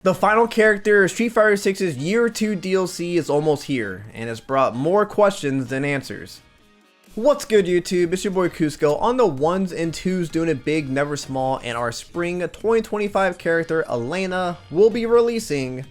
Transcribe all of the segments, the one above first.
The final character of Street Fighter 6's Year 2 DLC is almost here, and has brought more questions than answers. What's good YouTube, it's your boy Cusco on the ones and twos doing it big, never small, and our spring 2025 character Elena will be releasing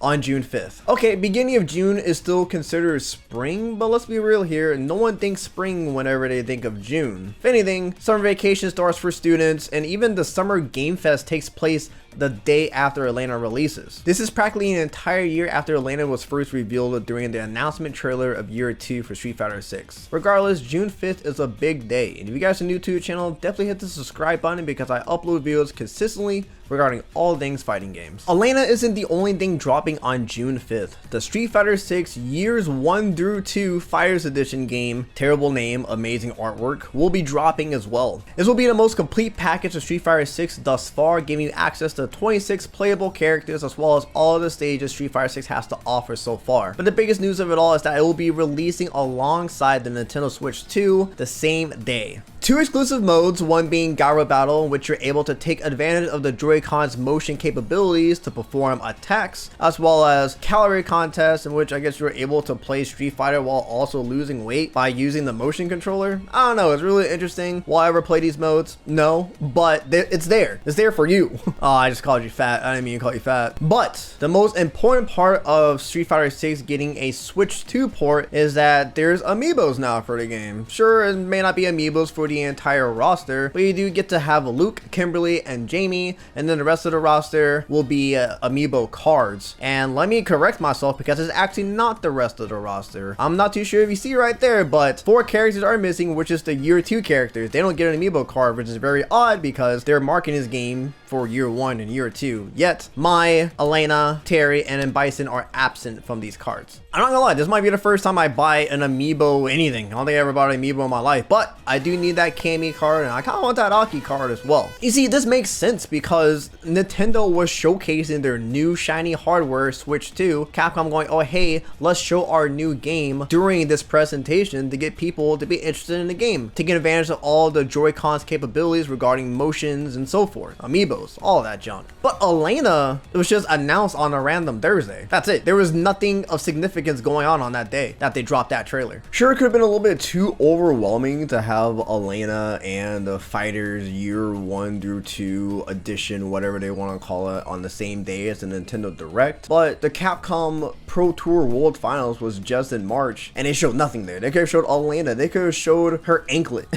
on June 5th. Okay, beginning of June is still considered spring, but let's be real here, no one thinks spring whenever they think of June. If anything, summer vacation starts for students, and even the Summer Game Fest takes place the day after Elena releases. This is practically an entire year after Elena was first revealed during the announcement trailer of Year 2 for Street Fighter 6. Regardless, June 5th is a big day, and if you guys are new to the channel, definitely hit the subscribe button because I upload videos consistently regarding all things fighting games. Elena isn't the only thing dropping on June 5th. The Street Fighter 6 Years 1 through 2 Fighters Edition game, terrible name, amazing artwork, will be dropping as well. This will be the most complete package of Street Fighter 6 thus far, giving you access to 26 playable characters as well as all of the stages Street Fighter 6 has to offer so far. But the biggest news of it all is that it will be releasing alongside the Nintendo Switch 2 the same day. Two exclusive modes, one being Gyro Battle, in which you're able to take advantage of the Joy-Con's motion capabilities to perform attacks, as well as Calorie Contest, in which I guess you're able to play Street Fighter while also losing weight by using the motion controller. I don't know, it's really interesting. Will I ever play these modes? No, but it's there. It's there for you. Oh, I just called you fat. I didn't mean to call you fat. But the most important part of Street Fighter 6 getting a Switch 2 port is that there's Amiibos now for the game. Sure, it may not be Amiibos for the entire roster, but you do get to have Luke, Kimberly, and Jamie, and then the rest of the roster will be Amiibo cards. And let me correct myself because it's actually not the rest of the roster. I'm not too sure if you see right there, but 4 characters are missing, which is the Year 2 characters. They don't get an Amiibo card, which is very odd because they're marketing this game for Year 1 and Year 2. Yet, Mai, Elena, Terry, and then Bison are absent from these cards. I'm not gonna lie, this might be the first time I buy an Amiibo anything. I don't think I ever bought an Amiibo in my life, but I do need that Cammy card, and I kind of want that Aki card as well. You see, this makes sense because Nintendo was showcasing their new shiny hardware, Switch 2. Capcom going, oh hey, let's show our new game during this presentation to get people to be interested in the game, taking advantage of all the Joy-Con's capabilities regarding motions and so forth, Amiibos, all that junk. But Elena, it was just announced on a random Thursday. That's it. There was nothing of significance going on that day that they dropped that trailer. Sure, it could have been a little bit too overwhelming to have Elena and the Fighters Year 1 through 2 edition, whatever they want to call it, on the same day as the Nintendo Direct, but the Capcom Pro Tour World Finals was just in March and they showed nothing there. They could have showed Elena, they could have showed her anklet.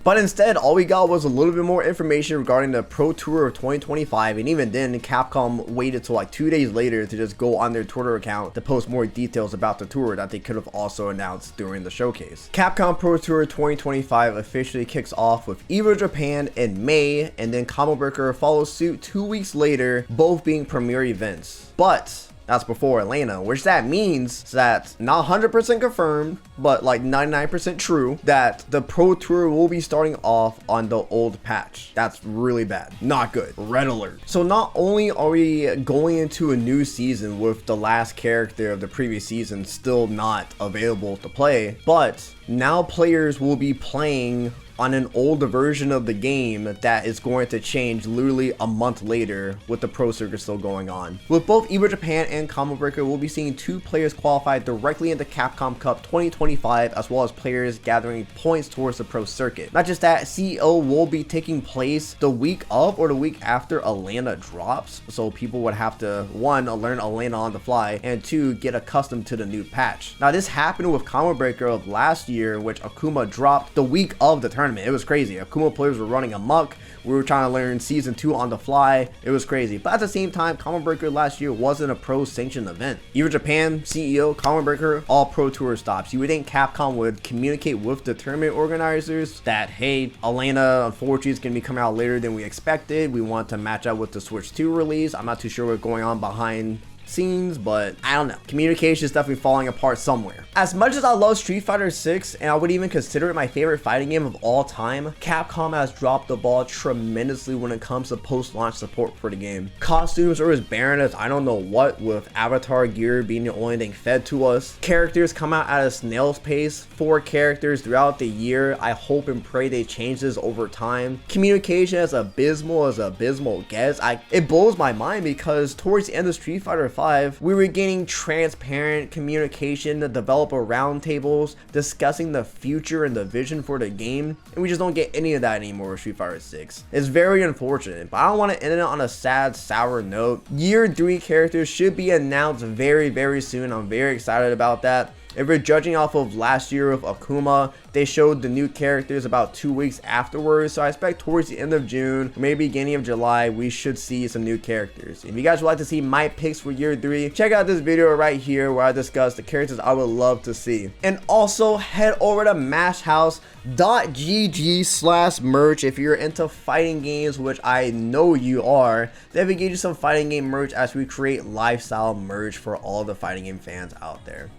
But instead, all we got was a little bit more information regarding the Pro Tour of 2025, and even then, Capcom waited till like 2 days later to just go on their Twitter account to post more details about the tour that they could have also announced during the showcase. Capcom Pro Tour 2025 officially kicks off with EVO Japan in May, and then Combo Breaker follows suit 2 weeks later, both being premiere events. But that's before Elena, which that means that not 100% confirmed, but like 99% true that the Pro Tour will be starting off on the old patch. That's really bad. Not good. Red alert. So not only are we going into a new season with the last character of the previous season still not available to play, but now players will be playing on an older version of the game that is going to change literally a month later with the Pro Circuit still going on. With both EVO Japan and Combo Breaker, we'll be seeing 2 players qualify directly into Capcom Cup 2025, as well as players gathering points towards the Pro Circuit. Not just that, CEO will be taking place the week of or the week after Elena drops, so people would have to, 1, learn Elena on the fly, and 2, get accustomed to the new patch. Now this happened with Combo Breaker of last year, in which Akuma dropped the week of the tournament. It was crazy. Akuma players were running amok. We were trying to learn season 2 on the fly. It was crazy. But at the same time, Combo Breaker last year wasn't a pro sanctioned event. EVO Japan, CEO, Combo Breaker, all Pro Tour stops. You would think Capcom would communicate with the tournament organizers that, hey, Elena unfortunately is going to be coming out later than we expected. We want to match up with the Switch 2 release. I'm not too sure what's going on behind scenes, but I don't know. Communication is definitely falling apart somewhere. As much as I love Street Fighter 6, and I would even consider it my favorite fighting game of all time, Capcom has dropped the ball tremendously when it comes to post-launch support for the game. Costumes are as barren as I don't know what, with avatar gear being the only thing fed to us. Characters come out at a snail's pace, 4 characters throughout the year. I hope and pray they change this over time. Communication as abysmal gets. It blows my mind because towards the end of Street Fighter 5, we were getting transparent communication, the developer roundtables, discussing the future and the vision for the game, and we just don't get any of that anymore with Street Fighter 6. It's very unfortunate, but I don't want to end it on a sad, sour note. Year 3 characters should be announced very soon. I'm very excited about that. If we're judging off of last year with Akuma, they showed the new characters about 2 weeks afterwards, so I expect towards the end of June, maybe beginning of July, we should see some new characters. If you guys would like to see my picks for year 3, check out this video right here where I discuss the characters I would love to see. And also head over to mashhouse.gg/merch if you're into fighting games, which I know you are. They will get you some fighting game merch as we create lifestyle merch for all the fighting game fans out there.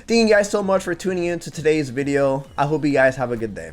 Thank you guys so much for tuning in to today's video. I hope you guys have a good day.